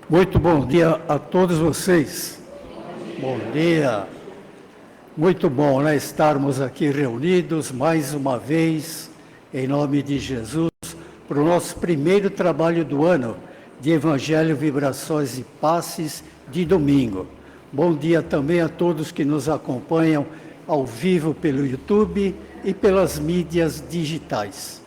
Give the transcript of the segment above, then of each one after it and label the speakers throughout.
Speaker 1: Muito bom dia a todos vocês. Bom dia. Muito bom, né, estarmos aqui reunidos mais uma vez, em nome de Jesus, para o nosso primeiro trabalho do ano de Evangelho, Vibrações e Passes de domingo. Bom dia também a todos que nos acompanham ao vivo pelo YouTube e pelas mídias digitais.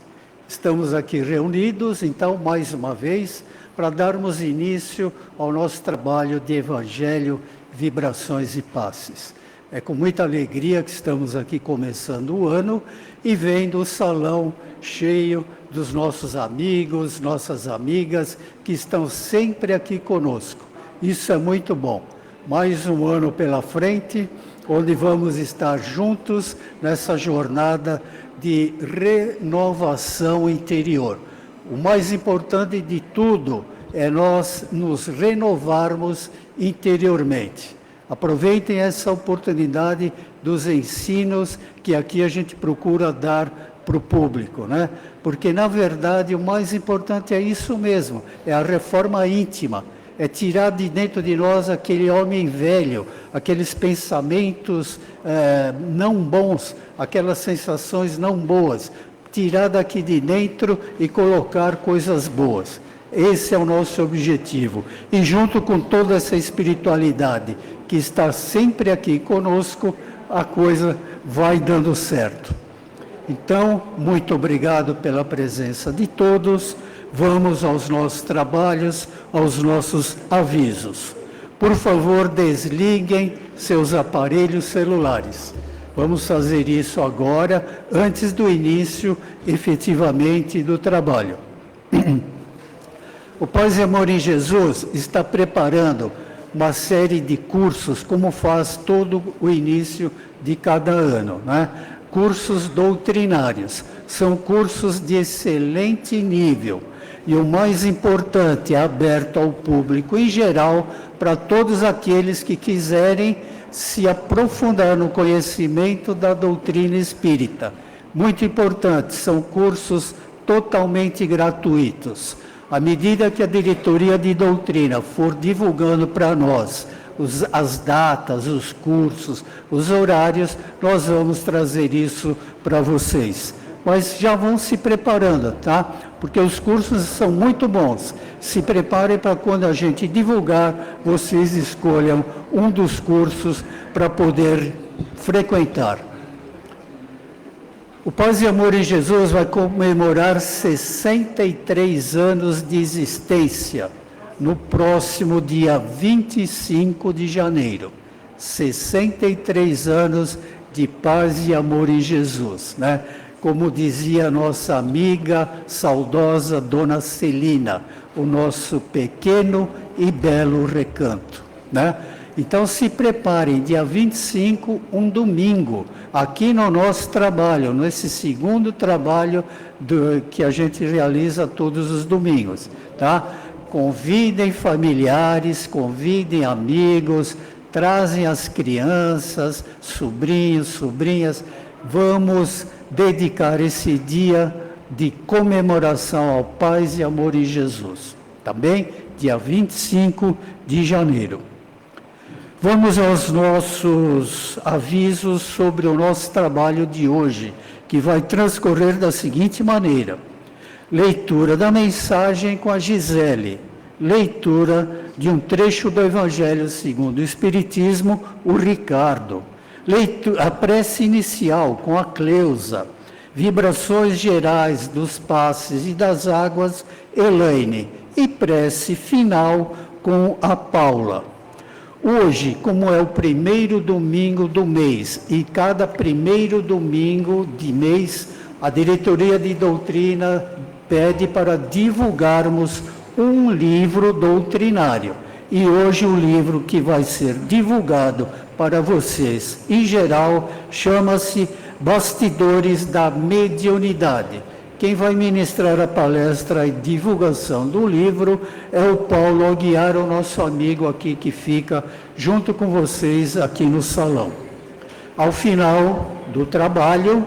Speaker 1: Estamos aqui reunidos, então, mais uma vez, para darmos início ao nosso trabalho de Evangelho, Vibrações e Passes. É com muita alegria que estamos aqui começando o ano e vendo o salão cheio dos nossos amigos, nossas amigas, que estão sempre aqui conosco. Isso é muito bom. Mais um ano pela frente, onde vamos estar juntos nessa jornada de renovação interior. O mais importante de tudo é nós nos renovarmos interiormente. Aproveitem essa oportunidade dos ensinos que aqui a gente procura dar para o público, né? Porque, na verdade, o mais importante é isso mesmo, é a reforma íntima, é tirar de dentro de nós aquele homem velho, aqueles pensamentos não bons, aquelas sensações não boas, tirar daqui de dentro e colocar coisas boas. Esse é o nosso objetivo. E junto com toda essa espiritualidade que está sempre aqui conosco, a coisa vai dando certo. Então, muito obrigado pela presença de todos. Vamos aos nossos trabalhos, aos nossos avisos. Por favor, desliguem seus aparelhos celulares. Vamos fazer isso agora, antes do início, efetivamente, do trabalho. O Paz e Amor em Jesus está preparando uma série de cursos, como faz todo o início de cada ano, né? Cursos doutrinários. São cursos de excelente nível. E o mais importante, é aberto ao público em geral, para todos aqueles que quiserem se aprofundar no conhecimento da doutrina espírita. Muito importante, são cursos totalmente gratuitos. À medida que a diretoria de doutrina for divulgando para nós as datas, os cursos, os horários, nós vamos trazer isso para vocês. Mas já vão se preparando, tá? Porque os cursos são muito bons. Se preparem para quando a gente divulgar, vocês escolham um dos cursos para poder frequentar. O Paz e Amor em Jesus vai comemorar 63 anos de existência no próximo dia 25 de janeiro. 63 anos de Paz e Amor em Jesus, né? Como dizia nossa amiga saudosa Dona Celina, o nosso pequeno e belo recanto, né? Então se preparem, dia 25, um domingo, aqui no nosso trabalho, nesse segundo trabalho que a gente realiza todos os domingos, tá? Convidem familiares, convidem amigos, trazem as crianças, sobrinhos, sobrinhas, vamos dedicar esse dia de comemoração ao Paz e Amor em Jesus, tá bem? Dia 25 de janeiro. Vamos aos nossos avisos sobre o nosso trabalho de hoje, que vai transcorrer da seguinte maneira: leitura da mensagem com a Gisele, leitura de um trecho do Evangelho segundo o Espiritismo, o Ricardo, a prece inicial com a Cleusa, vibrações gerais dos passes e das águas, Elaine, e prece final com a Paula. Hoje, como é o primeiro domingo do mês, e cada primeiro domingo de mês, a diretoria de doutrina pede para divulgarmos um livro doutrinário. E hoje o livro que vai ser divulgado para vocês, em geral, chama-se Bastidores da Mediunidade. Quem vai ministrar a palestra e divulgação do livro é o Paulo Aguiar, o nosso amigo aqui que fica junto com vocês aqui no salão. Ao final do trabalho,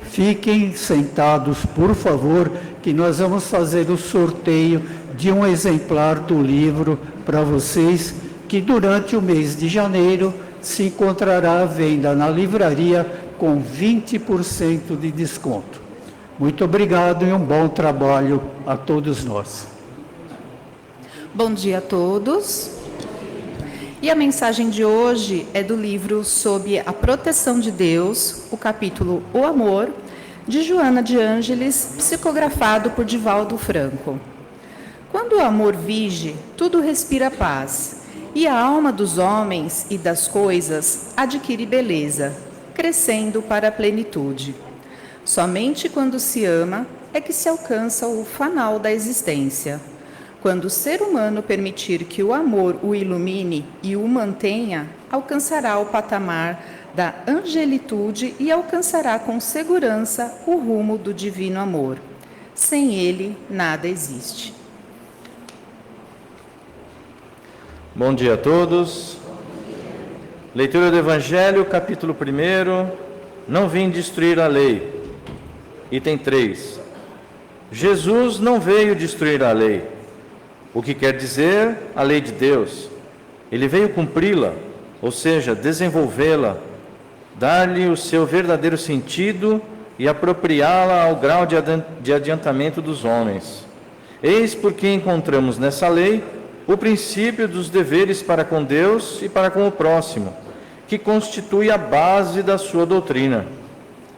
Speaker 1: fiquem sentados, por favor, que nós vamos fazer o sorteio de um exemplar do livro para vocês, que durante o mês de janeiro se encontrará à venda na livraria com 20% de desconto. Muito obrigado e um bom trabalho a todos nós.
Speaker 2: Bom dia a todos. E a mensagem de hoje é do livro Sob a Proteção de Deus, o capítulo O Amor, de Joana de Ângeles, psicografado por Divaldo Franco. Quando o amor vige, tudo respira paz, e a alma dos homens e das coisas adquire beleza, crescendo para a plenitude. Somente quando se ama é que se alcança o fanal da existência. Quando o ser humano permitir que o amor o ilumine e o mantenha, alcançará o patamar da angelitude e alcançará com segurança o rumo do divino amor. Sem ele, nada existe.
Speaker 3: Bom dia a todos. Leitura do Evangelho, capítulo 1. Não vim destruir a lei. Item 3. Jesus não veio destruir a lei. O que quer dizer a lei de Deus? Ele veio cumpri-la, ou seja, desenvolvê-la, dar-lhe o seu verdadeiro sentido e apropriá-la ao grau de adiantamento dos homens. Eis porque encontramos nessa lei o princípio dos deveres para com Deus e para com o próximo, que constitui a base da sua doutrina.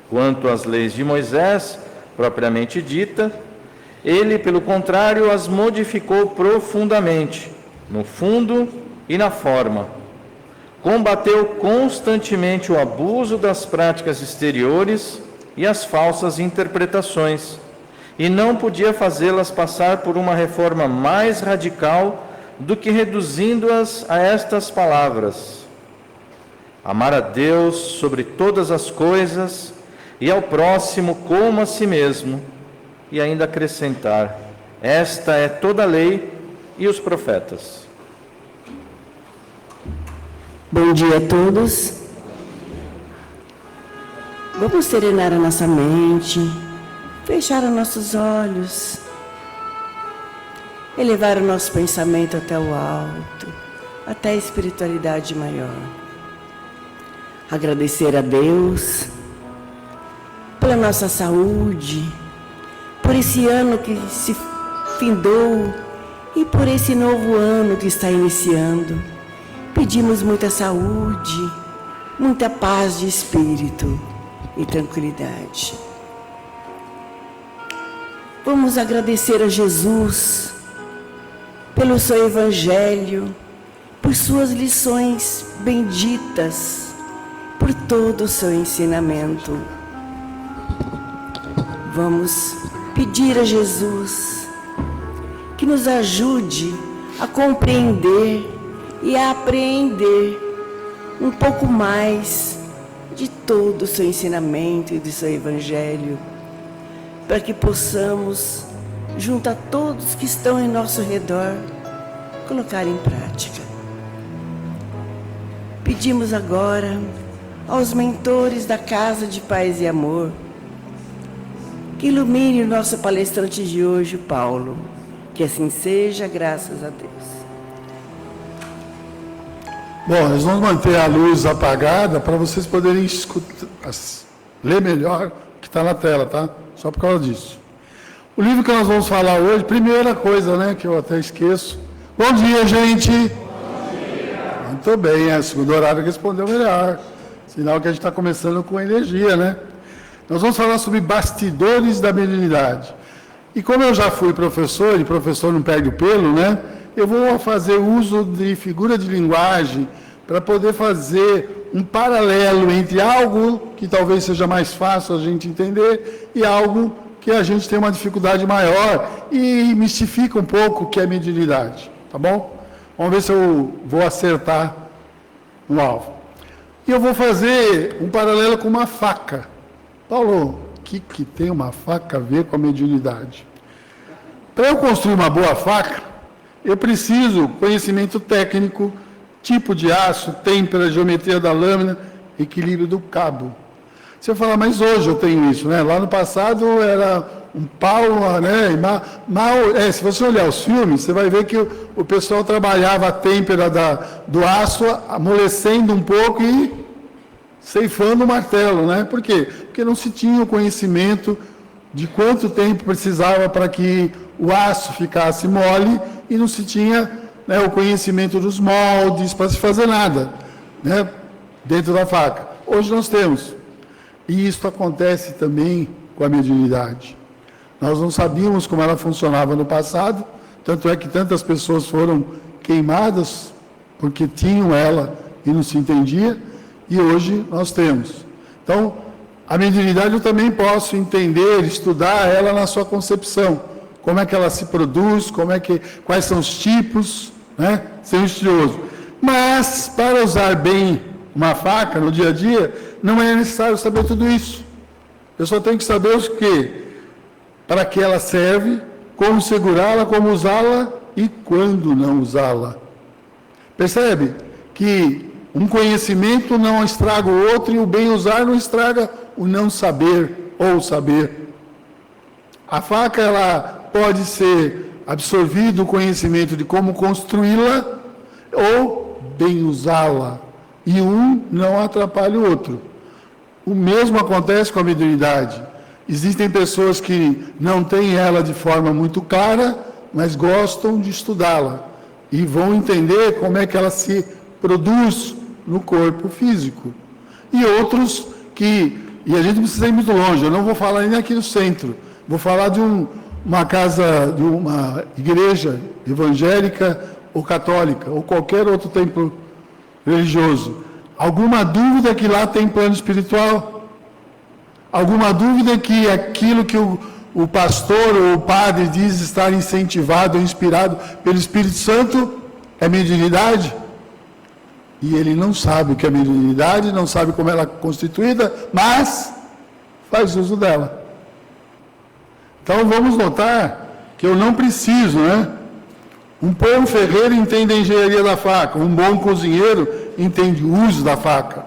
Speaker 3: Quanto às leis de Moisés, propriamente dita, ele, pelo contrário, as modificou profundamente, no fundo e na forma. Combateu constantemente o abuso das práticas exteriores e as falsas interpretações, e não podia fazê-las passar por uma reforma mais radical do que reduzindo-as a estas palavras: amar a Deus sobre todas as coisas e ao próximo como a si mesmo, e ainda acrescentar: esta é toda a lei e os profetas.
Speaker 4: Bom dia a todos. Vamos serenar a nossa mente, fechar os nossos olhos, elevar o nosso pensamento até o alto, até a espiritualidade maior. Agradecer a Deus pela nossa saúde, por esse ano que se findou e por esse novo ano que está iniciando. Pedimos muita saúde, muita paz de espírito e tranquilidade. Vamos agradecer a Jesus pelo seu Evangelho, por suas lições benditas, por todo o seu ensinamento. Vamos pedir a Jesus que nos ajude a compreender e a apreender um pouco mais de todo o seu ensinamento e do seu Evangelho, para que possamos, junto a todos que estão em nosso redor, colocar em prática. Pedimos agora aos mentores da Casa de Paz e Amor que ilumine o nosso palestrante de hoje, Paulo. Que assim seja, graças a Deus.
Speaker 5: Bom, nós vamos manter a luz apagada para vocês poderem escutar, ler melhor o que está na tela, tá? Só por causa disso. O livro que nós vamos falar hoje, primeira coisa, né, que eu até esqueço. Bom dia, gente! Bom dia! Muito bem, é o segundo horário que respondeu melhor. Sinal que a gente está começando com energia, né? Nós vamos falar sobre bastidores da mediunidade. E como eu já fui professor, e professor não perde o pelo, né? Eu vou fazer uso de figura de linguagem para poder fazer um paralelo entre algo que talvez seja mais fácil a gente entender e algo que a gente tem uma dificuldade maior e mistifica um pouco o que é mediunidade, tá bom? Vamos ver se eu vou acertar no alvo. E eu vou fazer um paralelo com uma faca. Paulo, o que tem uma faca a ver com a mediunidade? Para eu construir uma boa faca, eu preciso conhecimento técnico, tipo de aço, têmpera, geometria da lâmina, equilíbrio do cabo. Você fala, mas hoje eu tenho isso, né? Lá no passado era pau, né? Se você olhar os filmes, você vai ver que o pessoal trabalhava a têmpera do aço, amolecendo um pouco e ceifando o martelo, né? Por quê? Porque não se tinha o conhecimento de quanto tempo precisava para que o aço ficasse mole e não se tinha, né, o conhecimento dos moldes para se fazer nada, né, dentro da faca. Hoje nós temos. E isso acontece também com a mediunidade. Nós não sabíamos como ela funcionava no passado, tanto é que tantas pessoas foram queimadas porque tinham ela e não se entendia, e hoje nós temos. Então, a mediunidade eu também posso entender, estudar ela na sua concepção. Como é que ela se produz, quais são os tipos, né? Ser estudioso. Mas, para usar bem uma faca no dia a dia, não é necessário saber tudo isso. Eu só tenho que saber o quê? Para que ela serve, como segurá-la, como usá-la e quando não usá-la. Percebe que um conhecimento não estraga o outro e o bem usar não estraga o não saber ou saber. A faca, ela pode ser absorvido o conhecimento de como construí-la ou bem usá-la. E um não atrapalha o outro. O mesmo acontece com a mediunidade. Existem pessoas que não têm ela de forma muito clara, mas gostam de estudá-la. E vão entender como é que ela se produz no corpo físico. E outros que... E a gente não precisa ir muito longe. Eu não vou falar nem aqui no centro. Vou falar de uma casa, de uma igreja evangélica ou católica, ou qualquer outro templo religioso. Alguma dúvida que lá tem plano espiritual? Alguma dúvida que aquilo que o pastor ou o padre diz estar incentivado ou inspirado pelo Espírito Santo é mediunidade? E ele não sabe o que é mediunidade, não sabe como ela é constituída, mas faz uso dela. Então vamos notar que eu não preciso, né? Um bom ferreiro entende a engenharia da faca, um bom cozinheiro entende o uso da faca.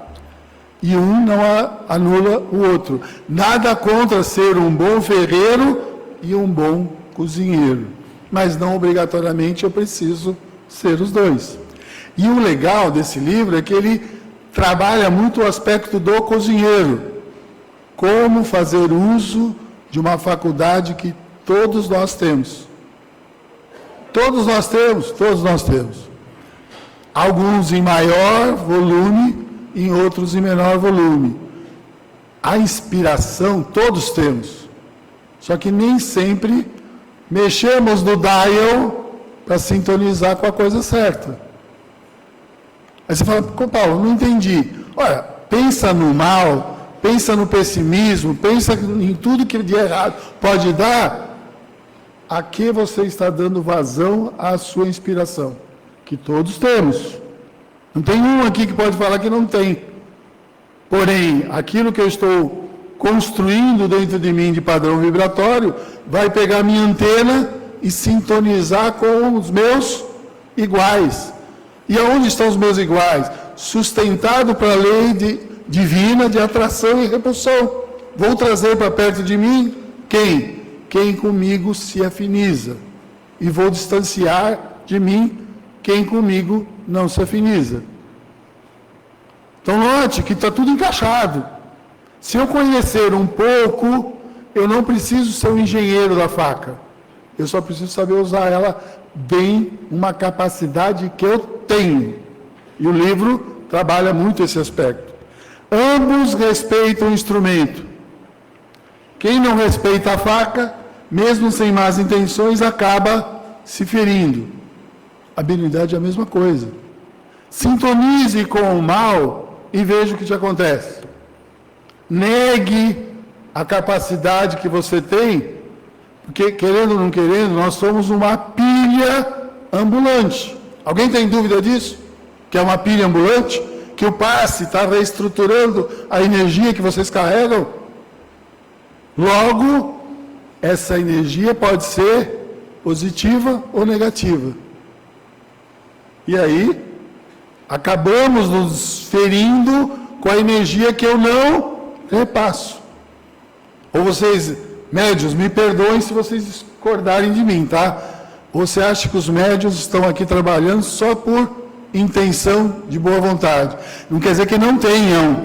Speaker 5: E um não anula o outro. Nada contra ser um bom ferreiro e um bom cozinheiro. Mas não obrigatoriamente eu preciso ser os dois. E o legal desse livro é que ele trabalha muito o aspecto do cozinheiro. Como fazer uso de uma faculdade que todos nós temos. Todos nós temos. Alguns em maior volume, em outros em menor volume. A inspiração todos temos. Só que nem sempre mexemos no dial para sintonizar com a coisa certa. Aí você fala, Paulo, não entendi. Olha, pensa no mal, pensa no pessimismo, pensa em tudo que de errado pode dar. A que você está dando vazão à sua inspiração? Que todos temos. Não tem um aqui que pode falar que não tem. Porém, aquilo que eu estou construindo dentro de mim de padrão vibratório, vai pegar minha antena e sintonizar com os meus iguais. E aonde estão os meus iguais? Sustentado para a lei divina de atração e repulsão. Vou trazer para perto de mim quem? Quem comigo se afiniza. E vou distanciar de mim quem comigo não se afiniza. Então note que está tudo encaixado. Se eu conhecer um pouco, eu não preciso ser um engenheiro da faca. Eu só preciso saber usar ela bem, uma capacidade que eu tenho. E o livro trabalha muito esse aspecto. Ambos respeitam o instrumento. Quem não respeita a faca, mesmo sem más intenções, acaba se ferindo. A habilidade é a mesma coisa. Sintonize com o mal e veja o que te acontece. Negue a capacidade que você tem, porque, querendo ou não querendo, nós somos uma pilha ambulante. Alguém tem dúvida disso? Que é uma pilha ambulante? Que o passe está reestruturando a energia que vocês carregam? Logo, essa energia pode ser positiva ou negativa. E aí, acabamos nos ferindo com a energia que eu não repasso. Ou vocês Médios, me perdoem se vocês discordarem de mim, tá? Você acha que os médios estão aqui trabalhando só por intenção de boa vontade? Não quer dizer que não tenham,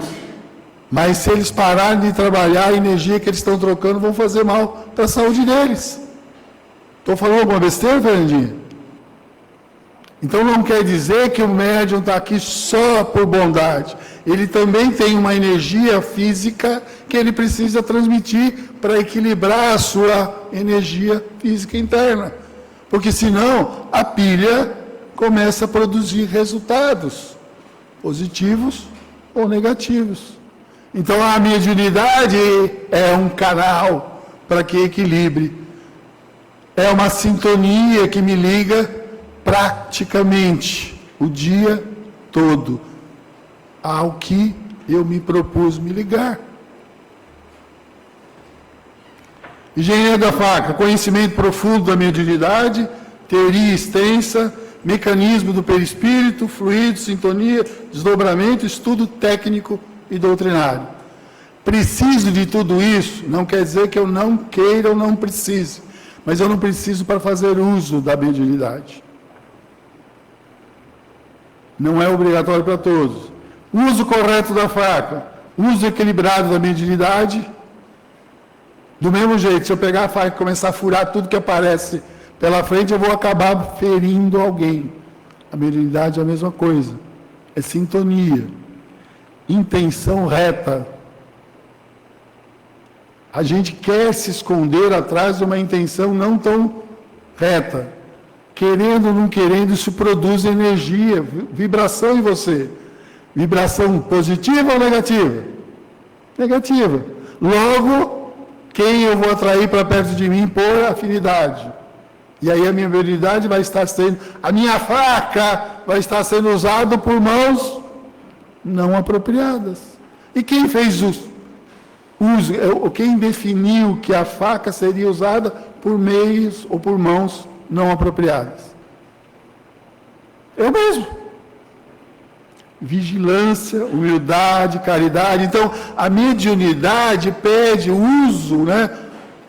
Speaker 5: mas se eles pararem de trabalhar, a energia que eles estão trocando vão fazer mal para a saúde deles. Estou falando alguma besteira, Fernandinha? Então não quer dizer que o médium está aqui só por bondade. Ele também tem uma energia física que ele precisa transmitir para equilibrar a sua energia física interna. Porque senão a pilha começa a produzir resultados positivos ou negativos. Então a mediunidade é um canal para que equilibre. É uma sintonia que me liga praticamente o dia todo ao que eu me propus me ligar. Engenharia da faca, conhecimento profundo da mediunidade, teoria extensa, mecanismo do perispírito, fluido, sintonia, desdobramento, estudo técnico e doutrinário. Preciso de tudo isso, não quer dizer que eu não queira ou não precise, mas eu não preciso para fazer uso da mediunidade. Não é obrigatório para todos. Uso correto da faca, uso equilibrado da mediunidade. Do mesmo jeito, se eu pegar a faca e começar a furar tudo que aparece pela frente, eu vou acabar ferindo alguém. A mediunidade é a mesma coisa. É sintonia. Intenção reta. A gente quer se esconder atrás de uma intenção não tão reta. Querendo ou não querendo, isso produz energia, vibração em você. Vibração positiva ou negativa? Negativa. Logo, quem eu vou atrair para perto de mim por afinidade. E aí a minha mediunidade vai estar sendo, a minha faca vai estar sendo usada por mãos não apropriadas. E quem fez uso? Quem definiu que a faca seria usada por meios ou por mãos não apropriadas? Eu mesmo. Vigilância, humildade, caridade. Então, a mediunidade pede o uso,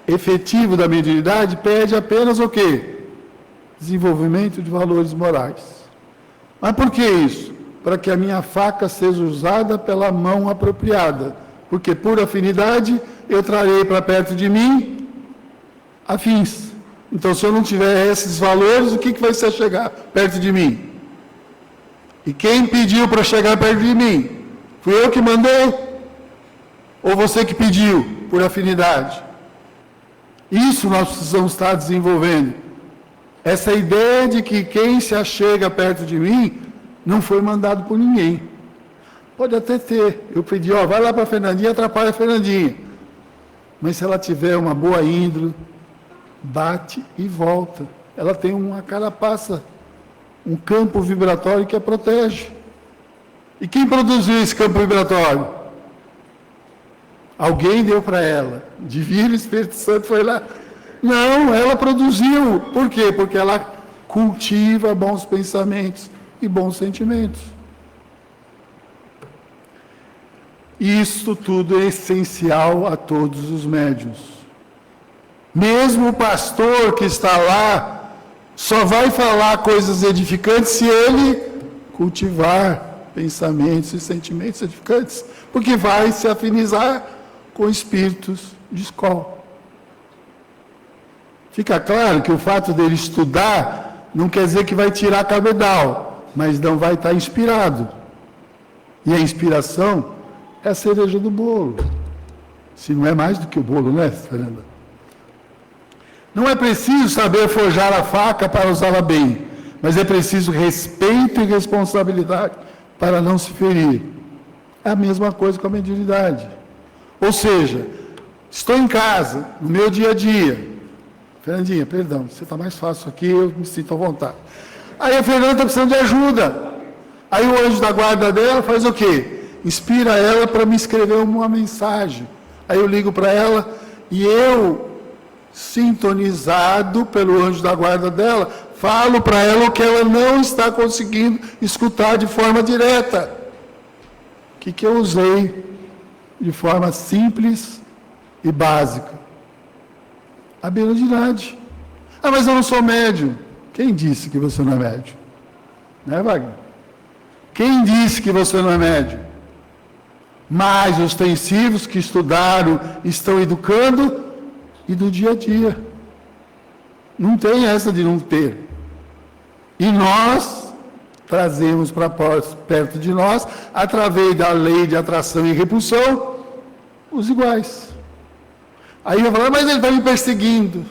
Speaker 5: efetivo da mediunidade, pede apenas o quê? Desenvolvimento de valores morais. Mas por que isso? Para que a minha faca seja usada pela mão apropriada. Porque por afinidade eu trarei para perto de mim afins. Então, se eu não tiver esses valores, o que vai ser chegar perto de mim? E quem pediu para chegar perto de mim? Fui eu que mandei? Ou você que pediu por afinidade? Isso nós precisamos estar desenvolvendo. Essa ideia de que quem se achega perto de mim não foi mandado por ninguém. Pode até ter. Eu pedi, vai lá para a Fernandinha, atrapalha a Fernandinha. Mas se ela tiver uma boa índole, bate e volta. Ela tem uma carapaça, um campo vibratório que a protege. E quem produziu esse campo vibratório? Alguém deu para ela. Divino Espírito Santo foi lá. Não, ela produziu. Por quê? Porque ela cultiva bons pensamentos e bons sentimentos. Isso tudo é essencial a todos os médiuns. Mesmo o pastor que está lá só vai falar coisas edificantes se ele cultivar pensamentos e sentimentos edificantes, porque vai se afinizar com espíritos de escola. Fica claro que o fato dele estudar não quer dizer que vai tirar cabedal, mas não vai estar inspirado. E a inspiração é a cereja do bolo. Se não é mais do que o bolo, né, Fernanda? Não é preciso saber forjar a faca para usá-la bem, mas é preciso respeito e responsabilidade para não se ferir. É a mesma coisa com a mediunidade. Ou seja, estou em casa, no meu dia a dia. Fernandinha, perdão, você está mais fácil aqui, eu me sinto à vontade. Aí a Fernanda está precisando de ajuda. Aí o anjo da guarda dela faz o quê? Inspira ela para me escrever uma mensagem. Aí eu ligo para ela e eu, sintonizado pelo anjo da guarda dela, falo para ela o que ela não está conseguindo escutar de forma direta. O que eu usei de forma simples e básica. A mediunidade. Ah, mas eu não sou médium. Quem disse que você não é médium? Né, Wagner? Quem disse que você não é médium? Mas os ostensivos que estudaram, estão educando, e do dia a dia. Não tem essa de não ter. E nós trazemos para perto de nós, através da lei de atração e repulsão, os iguais. Aí eu falo, mas ele está me perseguindo.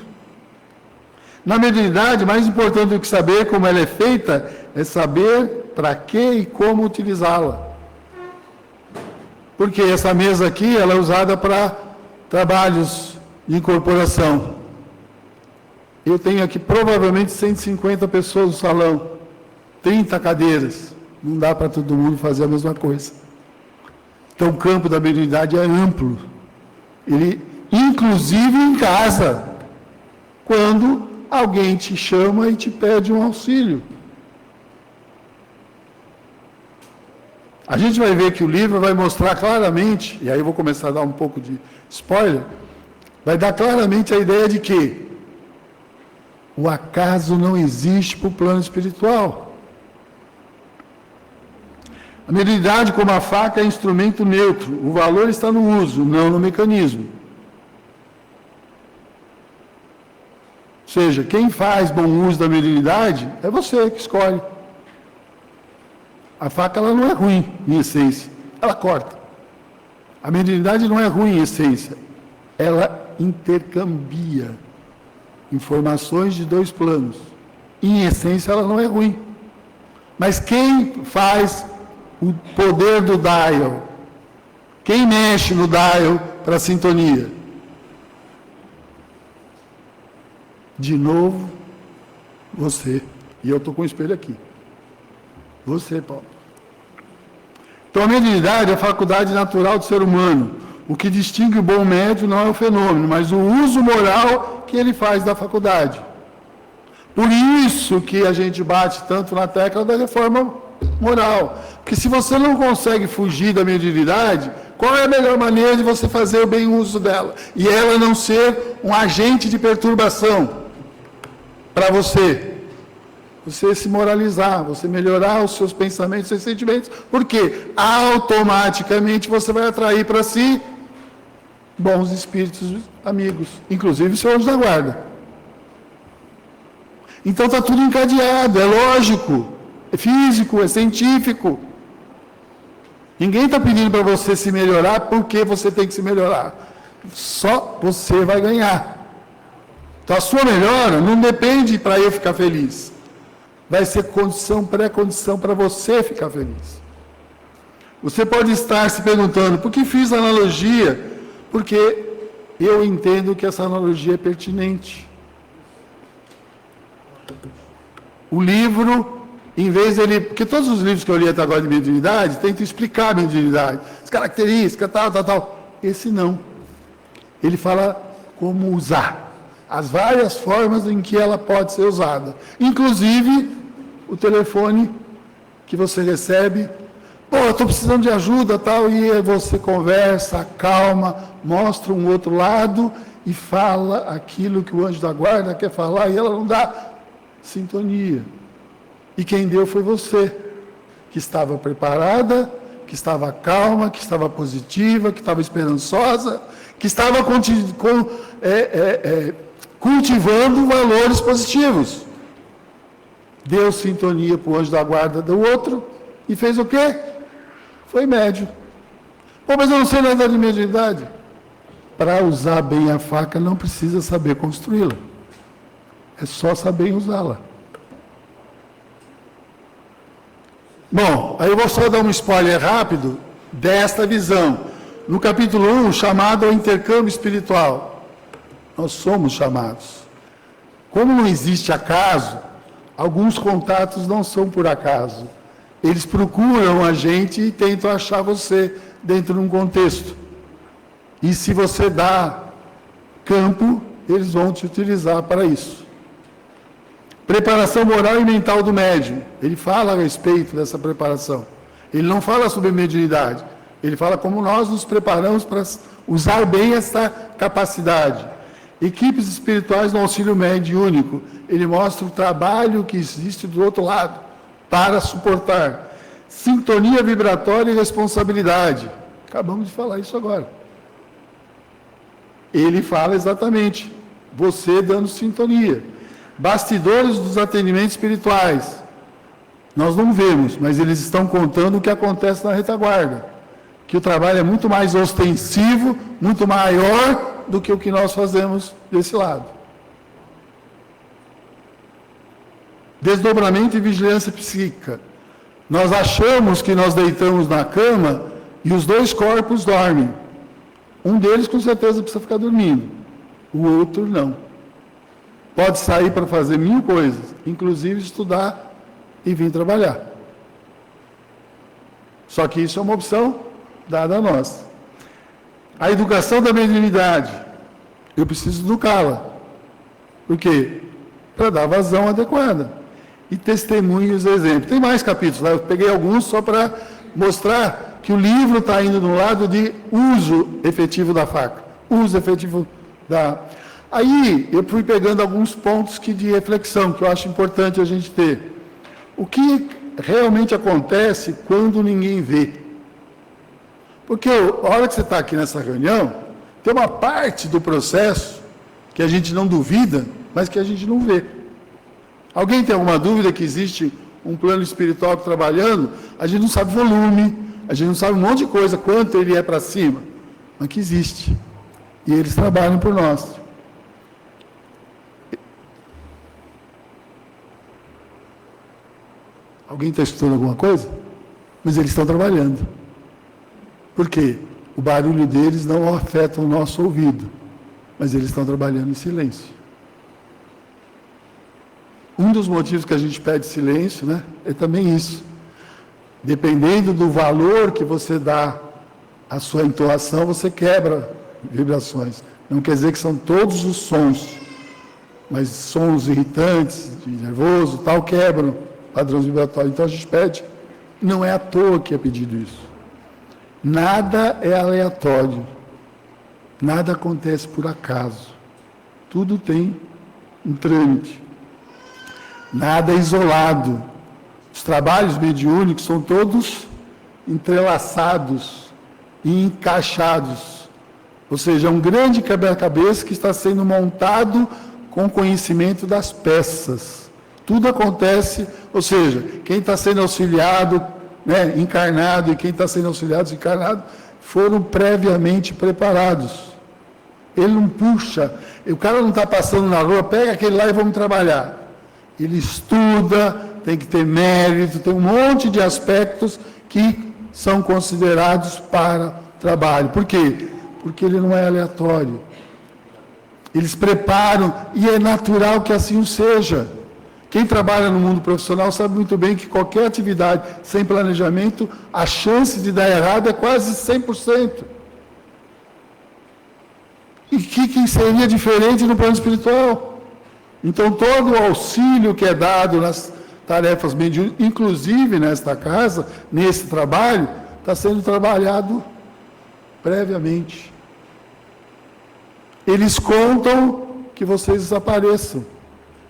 Speaker 5: Na mediunidade, mais importante do que saber como ela é feita, é saber para que e como utilizá-la. Porque essa mesa aqui, ela é usada para trabalhos de incorporação. Eu tenho aqui provavelmente 150 pessoas no salão, 30 cadeiras. Não dá para todo mundo fazer a mesma coisa. Então o campo da mediunidade é amplo. Ele, inclusive em casa, quando alguém te chama e te pede um auxílio. A gente vai ver que o livro vai mostrar claramente, e aí eu vou começar a dar um pouco de spoiler, vai dar claramente a ideia de que o acaso não existe para o plano espiritual. A mediunidade, como a faca, é instrumento neutro. O valor está no uso, não no mecanismo. Ou seja, quem faz bom uso da mediunidade é você que escolhe. A faca, ela não é ruim em essência, ela corta. A mediunidade não é ruim em essência, ela intercambia informações de dois planos. Em essência, ela não é ruim. Mas quem faz o poder do dial? Quem mexe no dial para a sintonia? De novo, você. E eu estou com o espelho aqui. Você, Paulo. Então, a mediunidade é a faculdade natural do ser humano. O que distingue o bom médium não é o fenômeno, mas o uso moral que ele faz da faculdade. Por isso que a gente bate tanto na tecla da reforma moral. Porque se você não consegue fugir da mediunidade, qual é a melhor maneira de você fazer o bem uso dela? E ela não ser um agente de perturbação para você. Você se moralizar, você melhorar os seus pensamentos, seus sentimentos, porque automaticamente você vai atrair para si bons espíritos amigos, inclusive o seu anjo da guarda. Então está tudo encadeado, é lógico, é físico, é científico. Ninguém está pedindo para você se melhorar porque você tem que se melhorar. Só você vai ganhar. Então a sua melhora não depende para eu ficar feliz. Vai ser condição, pré-condição para você ficar feliz. Você pode estar se perguntando, por que fiz a analogia? Porque eu entendo que essa analogia é pertinente. O livro, em vez dele... Porque todos os livros que eu li até agora de mediunidade, tentam explicar a mediunidade, as características, tal. Esse não. Ele fala como usar. As várias formas em que ela pode ser usada. Inclusive, o telefone que você recebe, eu estou precisando de ajuda, tal, e aí você conversa, calma, mostra um outro lado e fala aquilo que o anjo da guarda quer falar, e ela não dá sintonia. E quem deu foi você, que estava preparada, que estava calma, que estava positiva, que estava esperançosa, que estava cultivando valores positivos. Deu sintonia para o anjo da guarda do outro e fez o quê? Foi médium. Pô, mas eu não sei nada de mediunidade. Para usar bem a faca não precisa saber construí-la. É só saber usá-la. Bom, aí eu vou só dar um spoiler rápido desta visão. No capítulo 1, chamado ao intercâmbio espiritual. Nós somos chamados. Como não existe acaso, alguns contatos não são por acaso. Eles procuram a gente e tentam achar você dentro de um contexto. E se você dá campo, eles vão te utilizar para isso. Preparação moral e mental do médium. Ele fala a respeito dessa preparação. Ele não fala sobre mediunidade. Ele fala como nós nos preparamos para usar bem essa capacidade. Equipes espirituais no auxílio mediúnico. Ele mostra o trabalho que existe do outro lado para suportar. Sintonia vibratória e responsabilidade. Acabamos de falar isso agora. Ele fala exatamente, você dando sintonia. Bastidores dos atendimentos espirituais. Nós não vemos, mas eles estão contando o que acontece na retaguarda. Que o trabalho é muito mais ostensivo, muito maior do que o que nós fazemos desse lado. Desdobramento e vigilância psíquica. Nós achamos que nós deitamos na cama e os dois corpos dormem. Um deles com certeza precisa ficar dormindo, o outro não. Pode sair para fazer 1000 coisas, inclusive estudar e vir trabalhar. Só que isso é uma opção dada a nós. A educação da mediunidade. Eu preciso educá-la. Por quê? Para dar vazão adequada. E testemunhos e exemplos. Tem mais capítulos, né? Eu peguei alguns só para mostrar que o livro está indo no lado de uso efetivo da faca. Uso efetivo da... Aí eu fui pegando alguns pontos de reflexão que eu acho importante a gente ter. O que realmente acontece quando ninguém vê? Porque a hora que você está aqui nessa reunião, tem uma parte do processo que a gente não duvida, mas que a gente não vê. Alguém tem alguma dúvida que existe um plano espiritual trabalhando? A gente não sabe volume, a gente não sabe um monte de coisa, quanto ele é para cima, mas que existe. E eles trabalham por nós. Alguém está escutando alguma coisa? Mas eles estão trabalhando. Por quê? O barulho deles não afeta o nosso ouvido, mas eles estão trabalhando em silêncio. Um dos motivos que a gente pede silêncio, né, é também isso. Dependendo do valor que você dá à sua entoação, você quebra vibrações. Não quer dizer que são todos os sons, mas sons irritantes, de nervoso, tal, quebram padrões vibratórios. Então a gente pede, não é à toa que é pedido isso. Nada é aleatório, nada acontece por acaso, tudo tem um trâmite, nada é isolado. Os trabalhos mediúnicos são todos entrelaçados e encaixados, ou seja, é um grande quebra-cabeça que está sendo montado com conhecimento das peças. Tudo acontece, ou seja, quem está sendo auxiliado, né, encarnado, e quem está sendo auxiliado, desencarnado, foram previamente preparados. Ele não puxa, o cara não está passando na rua, pega aquele lá e vamos trabalhar. Ele estuda, tem que ter mérito, tem um monte de aspectos que são considerados para trabalho. Por quê? Porque ele não é aleatório. Eles preparam, e é natural que assim o seja. Quem trabalha no mundo profissional sabe muito bem que qualquer atividade sem planejamento, a chance de dar errado é quase 100%. E que seria diferente no plano espiritual? Então, todo o auxílio que é dado nas tarefas mediúnicas, inclusive nesta casa, nesse trabalho, está sendo trabalhado previamente. Eles contam que vocês desapareçam.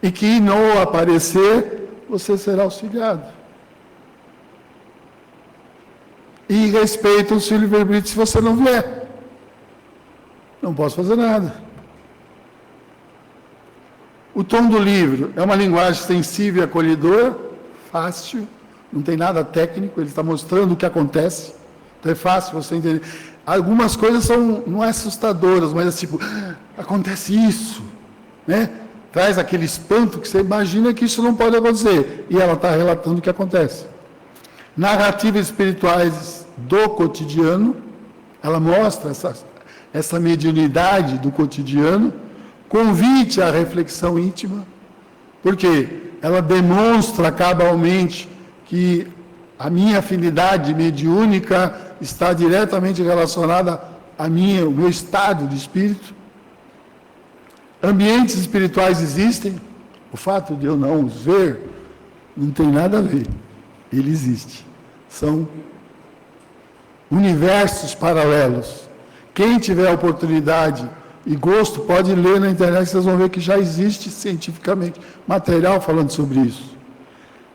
Speaker 5: E que não aparecer, você será auxiliado. E respeita o seu livre-arbítrio se você não vier. Não posso fazer nada. O tom do livro é uma linguagem sensível e acolhedora, fácil, não tem nada técnico, ele está mostrando o que acontece. Então é fácil você entender. Algumas coisas não é assustadoras, mas é tipo, acontece isso, né? Traz aquele espanto que você imagina que isso não pode acontecer. E ela está relatando o que acontece. Narrativas espirituais do cotidiano, ela mostra essa mediunidade do cotidiano, convite à reflexão íntima, porque ela demonstra cabalmente que a minha afinidade mediúnica está diretamente relacionada ao meu estado de espírito. Ambientes espirituais existem, o fato de eu não os ver não tem nada a ver, ele existe. São universos paralelos. Quem tiver a oportunidade e gosto, pode ler na internet, vocês vão ver que já existe cientificamente material falando sobre isso.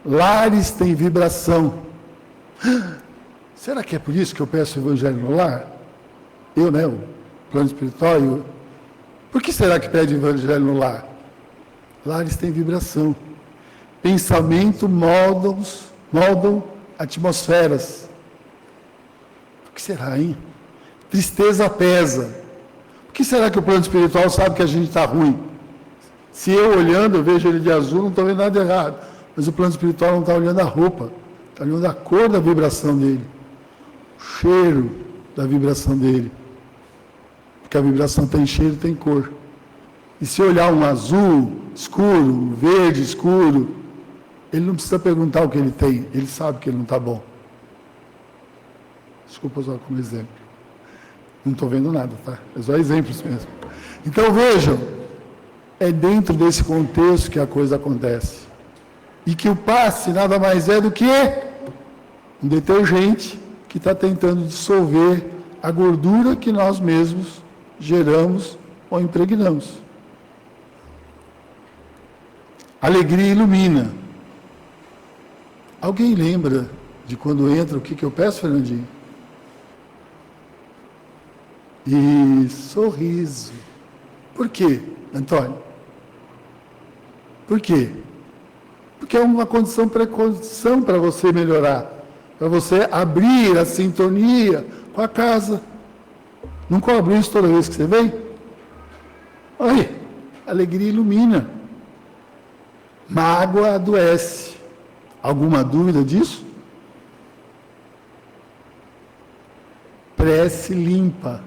Speaker 5: Lares têm vibração. Será que é por isso que eu peço o evangelho no lar? Eu, né, o plano espiritual, por que será que pede o evangelho no lar? Lares têm vibração. Pensamento moldam atmosferas. O que será, hein? Tristeza pesa. Por que será que o plano espiritual sabe que a gente está ruim? Se eu olhando, eu vejo ele de azul, não estou vendo nada errado. Mas o plano espiritual não está olhando a roupa, está olhando a cor da vibração dele, o cheiro da vibração dele. Porque a vibração tem cheiro, tem cor. E se olhar um azul escuro, um verde escuro, ele não precisa perguntar o que ele tem, ele sabe que ele não está bom. Desculpa só como exemplo. Não estou vendo nada, tá? É só exemplos mesmo. Então vejam, é dentro desse contexto que a coisa acontece. E que o passe nada mais é do que um detergente que está tentando dissolver a gordura que nós mesmos geramos ou impregnamos. Alegria ilumina. Alguém lembra de quando entra o que eu peço, Fernandinho? E sorriso. Por quê, Antônio? Por quê? Porque é uma condição para você melhorar, para você abrir a sintonia com a casa. Não cobre isso toda vez que você vem? Olha, alegria ilumina. Mágoa adoece. Alguma dúvida disso? Prece limpa.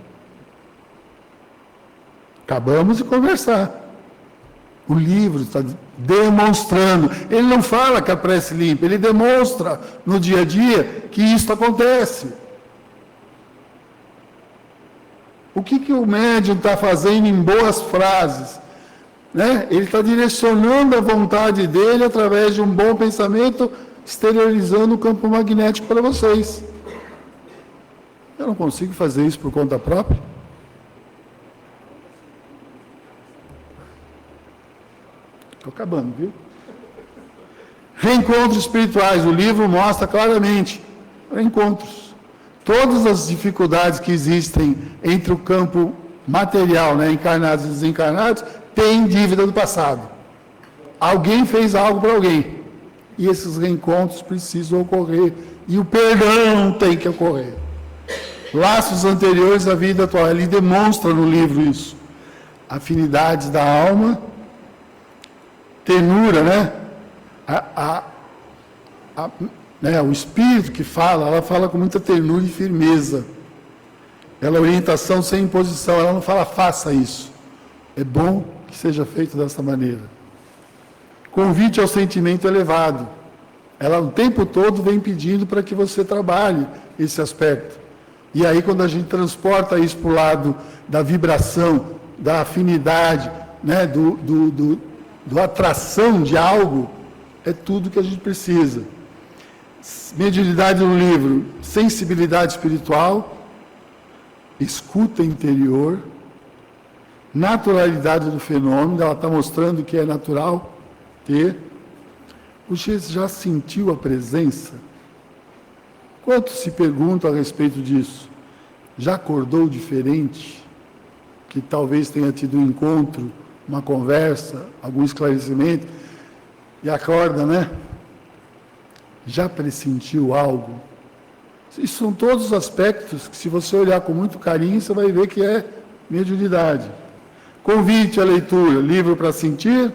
Speaker 5: Acabamos de conversar. O livro está demonstrando. Ele não fala que a prece limpa, ele demonstra no dia a dia que isso acontece. O que o médium está fazendo em boas frases? Né? Ele está direcionando a vontade dele através de um bom pensamento, exteriorizando o campo magnético para vocês. Eu não consigo fazer isso por conta própria. Estou acabando, viu? Reencontros espirituais. O livro mostra claramente reencontros. Todas as dificuldades que existem entre o campo material, né, encarnados e desencarnados, tem dívida do passado. Alguém fez algo para alguém. E esses reencontros precisam ocorrer. E o perdão tem que ocorrer. Laços anteriores à vida atual. Ele demonstra no livro isso. Afinidades da alma, ternura, né? O espírito que fala, ela fala com muita ternura e firmeza. Ela é orientação sem imposição. Ela não fala, faça isso. É bom que seja feito dessa maneira. Convite ao sentimento elevado. Ela o tempo todo vem pedindo para que você trabalhe esse aspecto. E aí quando a gente transporta isso para o lado da vibração, da afinidade, né, do atração de algo, é tudo que a gente precisa. Mediunidade no livro, sensibilidade espiritual, escuta interior, naturalidade do fenômeno, ela está mostrando que é natural ter. Você já sentiu a presença? Quantos se perguntam a respeito disso? Já acordou diferente? Que talvez tenha tido um encontro, uma conversa, algum esclarecimento, e acorda, né? Já pressentiu algo? Isso são todos os aspectos que, se você olhar com muito carinho, você vai ver que é mediunidade. Convite à leitura, livro para sentir,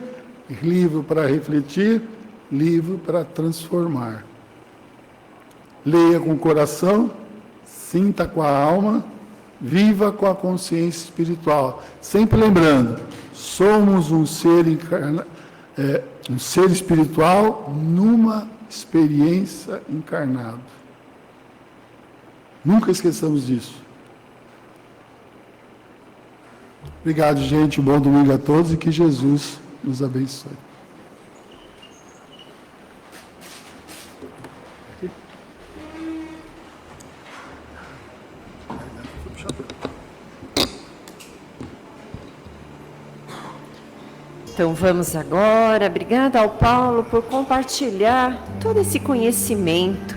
Speaker 5: livro para refletir, livro para transformar. Leia com o coração, sinta com a alma, viva com a consciência espiritual. Sempre lembrando, somos um ser espiritual numa experiência encarnada. Nunca esqueçamos disso. Obrigado, gente. Um bom domingo a todos e que Jesus nos abençoe.
Speaker 6: Então vamos agora, obrigada ao Paulo por compartilhar todo esse conhecimento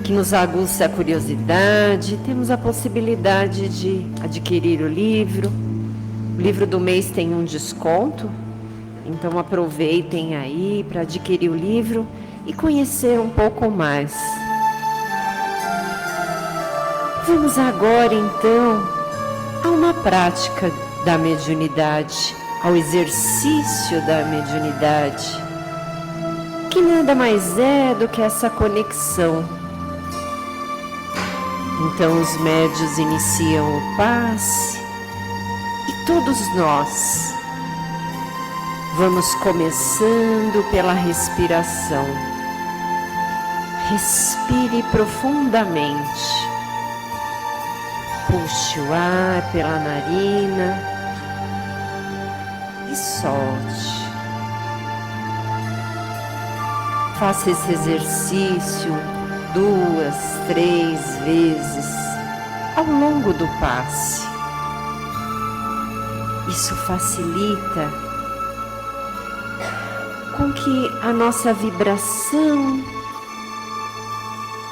Speaker 6: que nos aguça a curiosidade. Temos a possibilidade de adquirir o livro. O livro do mês tem um desconto, então aproveitem aí para adquirir o livro e conhecer um pouco mais. Vamos agora então a uma prática da mediunidade, ao exercício da mediunidade, que nada mais é do que essa conexão. Então os médiuns iniciam o passe e todos nós vamos começando pela respiração. Respire profundamente. Puxe o ar pela narina e solte. Faça esse exercício 2, 3 vezes ao longo do passe. Isso facilita com que a nossa vibração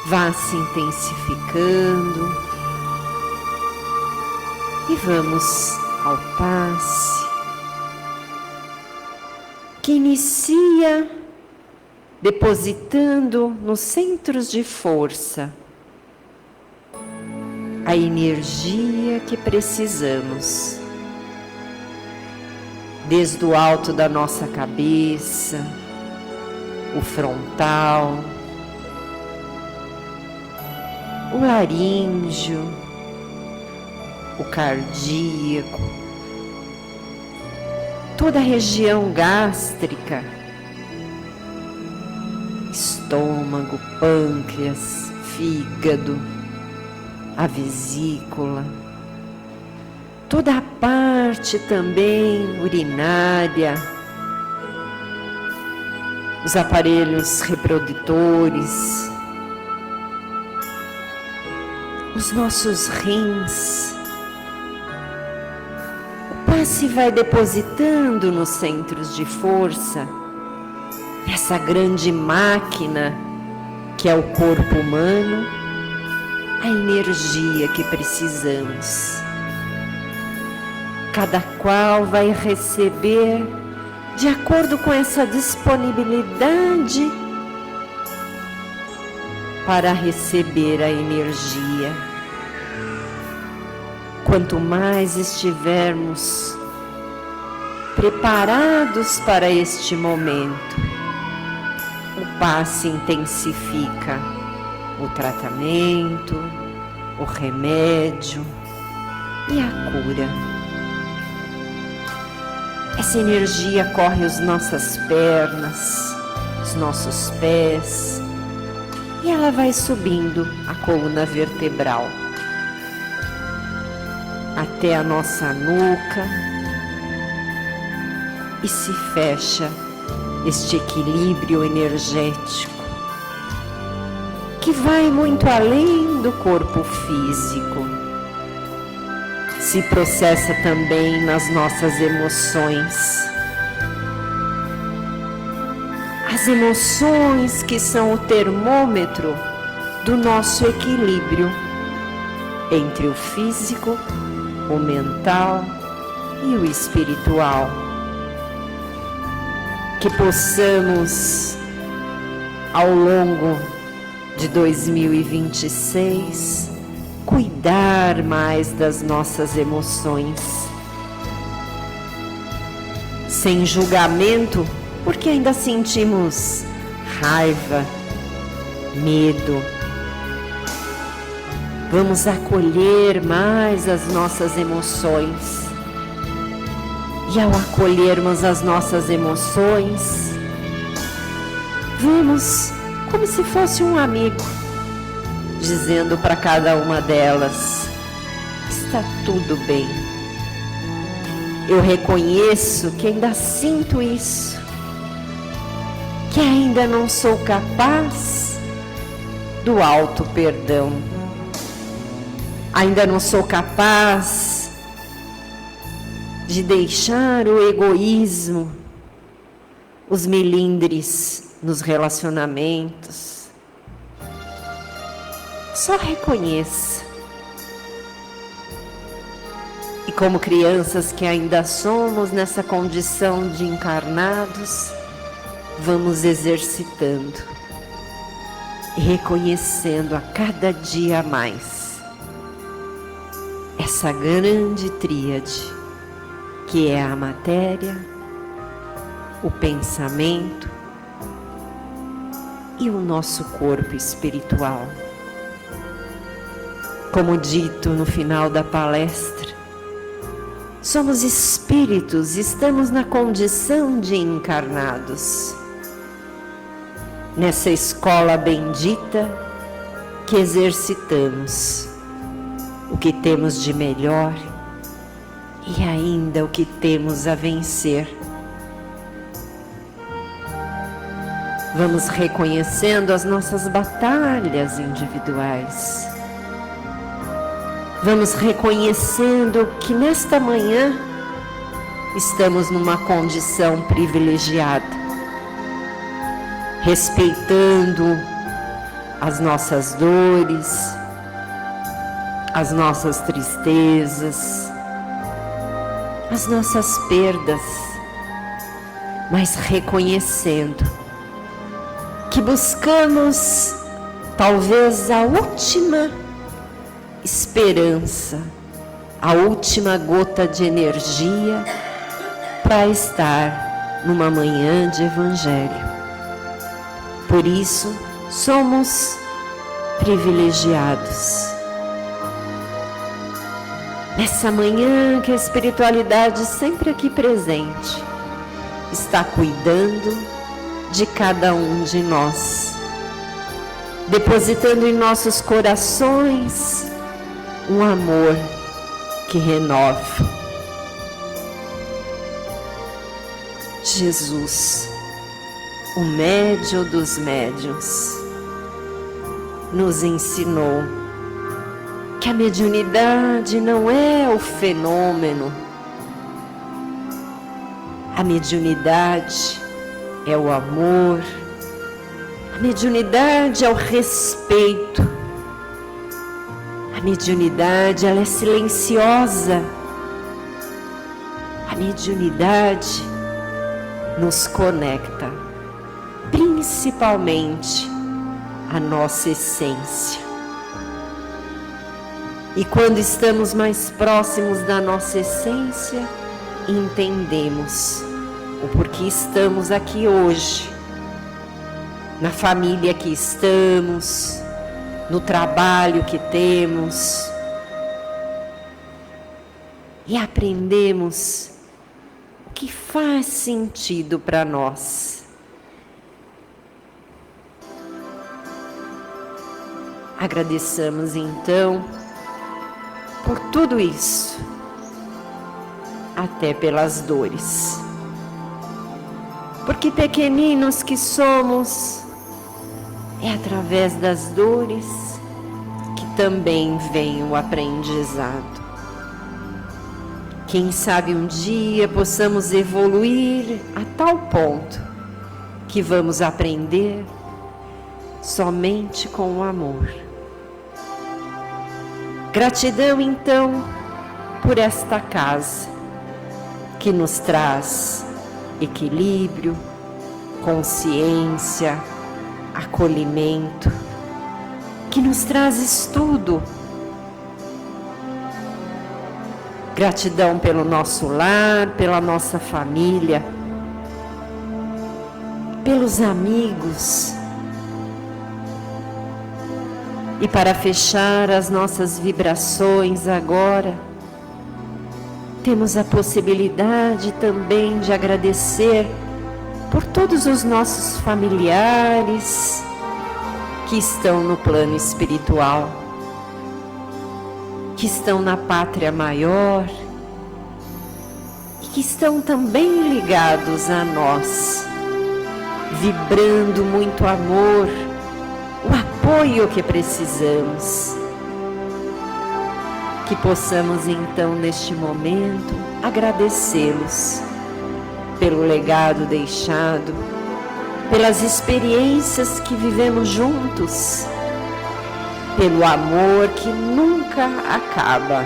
Speaker 6: vá se intensificando. E vamos ao passe, que inicia depositando nos centros de força a energia que precisamos, desde o alto da nossa cabeça, o frontal, o laríngeo, o cardíaco, toda a região gástrica, estômago, pâncreas, fígado, a vesícula, toda a parte também urinária, os aparelhos reprodutores, os nossos rins. O passe vai depositando nos centros de força essa grande máquina que é o corpo humano, a energia que precisamos. Cada qual vai receber de acordo com essa disponibilidade para receber a energia. Quanto mais estivermos preparados para este momento, o passe intensifica o tratamento, o remédio e a cura. Essa energia corre as nossas pernas, os nossos pés, e ela vai subindo a coluna vertebral até a nossa nuca e se fecha este equilíbrio energético que vai muito além do corpo físico. Se processa também nas nossas emoções. As emoções que são o termômetro do nosso equilíbrio entre o físico, o mental e o espiritual. Que possamos, ao longo de 2026, cuidar mais das nossas emoções, sem julgamento, porque ainda sentimos raiva, medo. Vamos acolher mais as nossas emoções. E ao acolhermos as nossas emoções, vamos como se fosse um amigo, dizendo para cada uma delas: está tudo bem. Eu reconheço que ainda sinto isso, que ainda não sou capaz do auto perdão. Ainda não sou capaz de deixar o egoísmo, os melindres nos relacionamentos. Só reconheça. E como crianças que ainda somos nessa condição de encarnados, vamos exercitando e reconhecendo a cada dia mais essa grande tríade que é a matéria, o pensamento e o nosso corpo espiritual. Como dito no final da palestra, somos espíritos, estamos na condição de encarnados. Nessa escola bendita que exercitamos o que temos de melhor e ainda o que temos a vencer. Vamos reconhecendo as nossas batalhas individuais. Vamos reconhecendo que nesta manhã estamos numa condição privilegiada, respeitando as nossas dores, as nossas tristezas, as nossas perdas, mas reconhecendo que buscamos talvez a última esperança, a última gota de energia para estar numa manhã de Evangelho. Por isso, somos privilegiados. Nessa manhã que a espiritualidade sempre aqui presente está cuidando de cada um de nós, depositando em nossos corações um amor que renove. Jesus, o médium dos médiuns, nos ensinou que a mediunidade não é o fenômeno. A mediunidade é o amor. A mediunidade é o respeito. A mediunidade, ela é silenciosa. A mediunidade nos conecta, principalmente a nossa essência. E quando estamos mais próximos da nossa essência, entendemos o porquê estamos aqui hoje, na família que estamos, no trabalho que temos, e aprendemos o que faz sentido para nós. Agradeçamos então por tudo isso, até pelas dores. Porque pequeninos que somos, é através das dores que também vem o aprendizado. Quem sabe um dia possamos evoluir a tal ponto que vamos aprender somente com o amor. Gratidão então por esta casa que nos traz equilíbrio, consciência, acolhimento, que nos traz estudo. Gratidão pelo nosso lar, pela nossa família, pelos amigos. E para fechar as nossas vibrações agora, temos a possibilidade também de agradecer por todos os nossos familiares que estão no plano espiritual, que estão na pátria maior e que estão também ligados a nós, vibrando muito amor, o apoio que precisamos. Que possamos então, neste momento, agradecê-los pelo legado deixado, pelas experiências que vivemos juntos, pelo amor que nunca acaba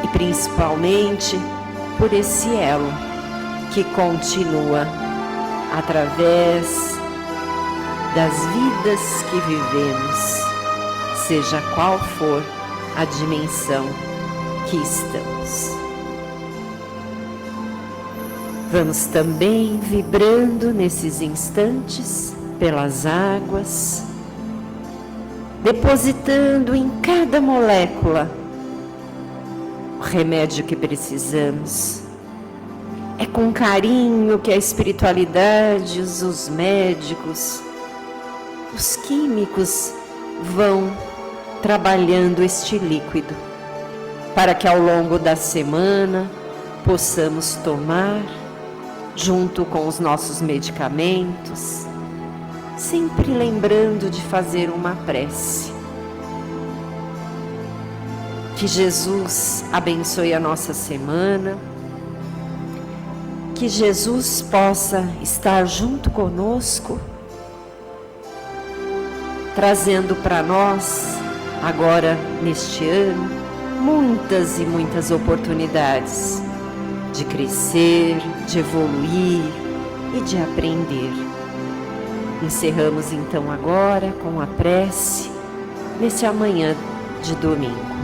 Speaker 6: e principalmente por esse elo que continua através das vidas que vivemos, seja qual for a dimensão que estamos. Vamos também vibrando nesses instantes pelas águas, depositando em cada molécula o remédio que precisamos. É com carinho que a espiritualidade, os médicos, os químicos vão trabalhando este líquido, para que ao longo da semana possamos tomar, junto com os nossos medicamentos, sempre lembrando de fazer uma prece. Que Jesus abençoe a nossa semana, que Jesus possa estar junto conosco, trazendo para nós, agora neste ano, muitas e muitas oportunidades de crescer, de evoluir e de aprender. Encerramos então agora com a prece, nesse amanhã de domingo.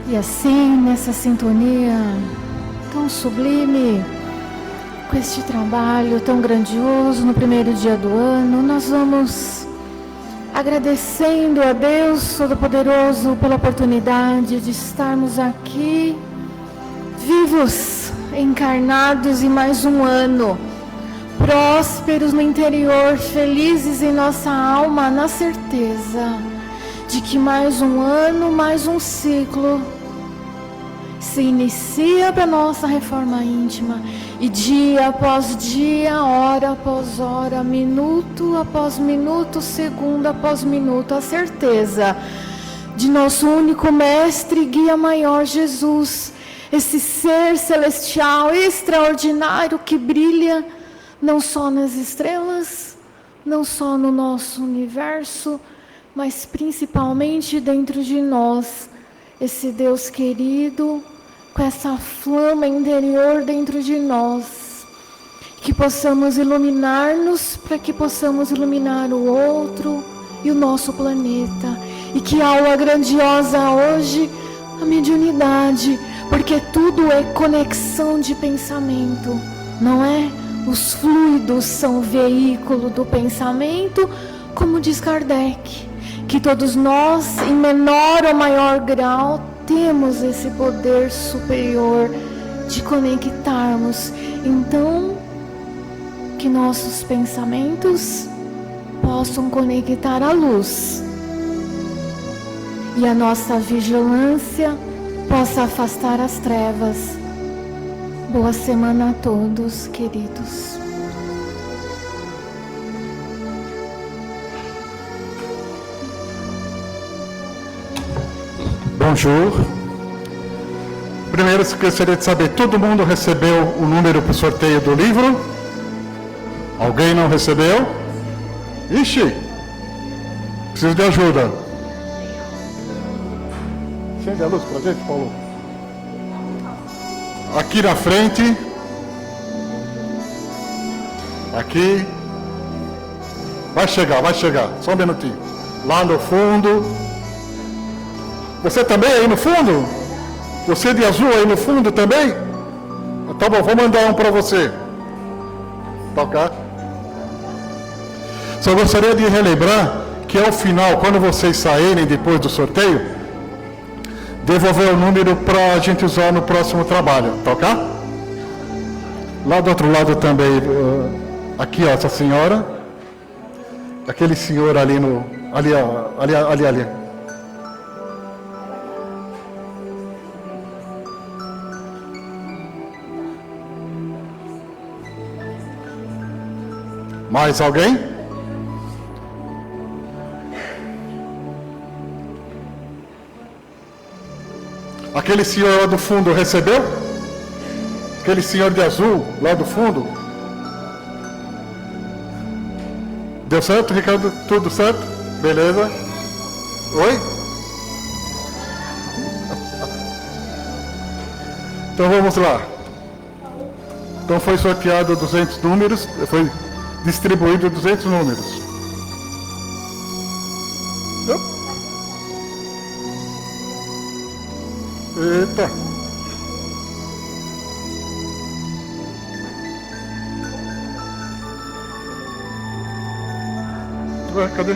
Speaker 7: E assim, nessa sintonia tão sublime, com este trabalho tão grandioso no primeiro dia do ano, nós vamos agradecendo a Deus Todo-Poderoso pela oportunidade de estarmos aqui, vivos, encarnados em mais um ano, prósperos no interior, felizes em nossa alma, na certeza de que mais um ano, mais um ciclo se inicia para nossa reforma íntima, e dia após dia, hora após hora, minuto após minuto, segundo após minuto, a certeza de nosso único mestre e guia maior, Jesus, esse ser celestial extraordinário que brilha não só nas estrelas, não só no nosso universo, mas principalmente dentro de nós, esse Deus querido, com essa flama interior dentro de nós, que possamos iluminar-nos para que possamos iluminar o outro e o nosso planeta, e que aula grandiosa hoje, a mediunidade, porque tudo é conexão de pensamento, não é? Os fluidos são o veículo do pensamento, como diz Kardec, que todos nós, em menor ou maior grau, temos esse poder superior de conectarmos. Então, que nossos pensamentos possam conectar a luz e a nossa vigilância possa afastar as trevas. Boa semana a todos, queridos.
Speaker 5: Bonjour. Primeiro, gostaria de saber, todo mundo recebeu o número para o sorteio do livro? Alguém não recebeu? Ixi! Preciso de ajuda. Acende a luz para a gente, Paulo. Aqui na frente. Aqui. Vai chegar. Só um minutinho. Lá no fundo. Você também aí no fundo? Você de azul aí no fundo também? Tá bom, vou mandar um para você. Tocar. Só gostaria de relembrar que ao final, quando vocês saírem depois do sorteio, devolver o número para a gente usar no próximo trabalho, tá ok? Lá do outro lado também, aqui ó, essa senhora, aquele senhor ali no, ali. Mais alguém? Aquele senhor lá do fundo recebeu? Aquele senhor de azul lá do fundo? Deu certo, Ricardo? Tudo certo? Beleza? Oi? Então vamos lá. Então foi sorteado 200 números, foi distribuído 200 números. Eita! Ué, cadê?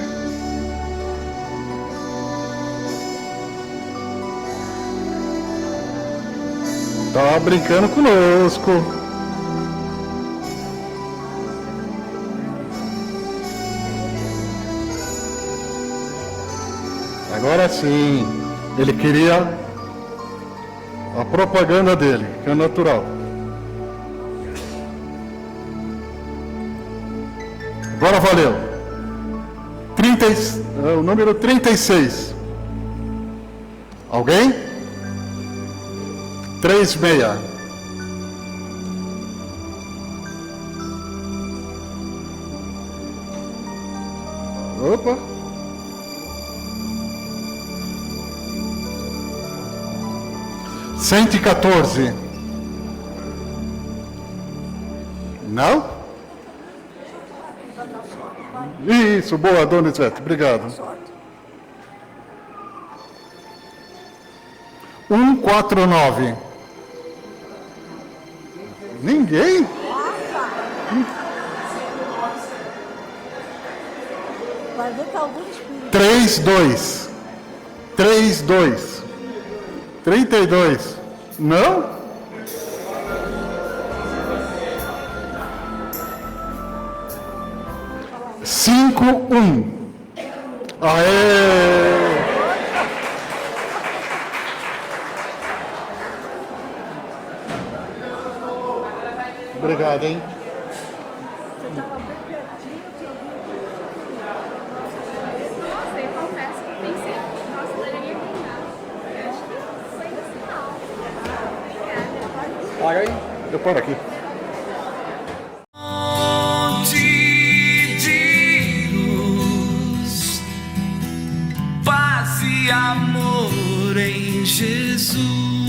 Speaker 5: Tá brincando conosco. Agora sim, ele queria a propaganda dele, que é natural. Agora valeu. O número 36. Alguém? 36. Opa. Cento e 14. Não? Isso, boa, dona Isete, obrigado. 149. Ninguém? 32. 32. Não? Cinco, Aê! Obrigado, hein?
Speaker 8: Nossa, eu confesso que eu pensei, nossa, poderia ganhar. Eu acho que foi do final. Obrigada.
Speaker 5: Paga aí. Eu paro aqui.
Speaker 9: De luz, paz e amor em Jesus.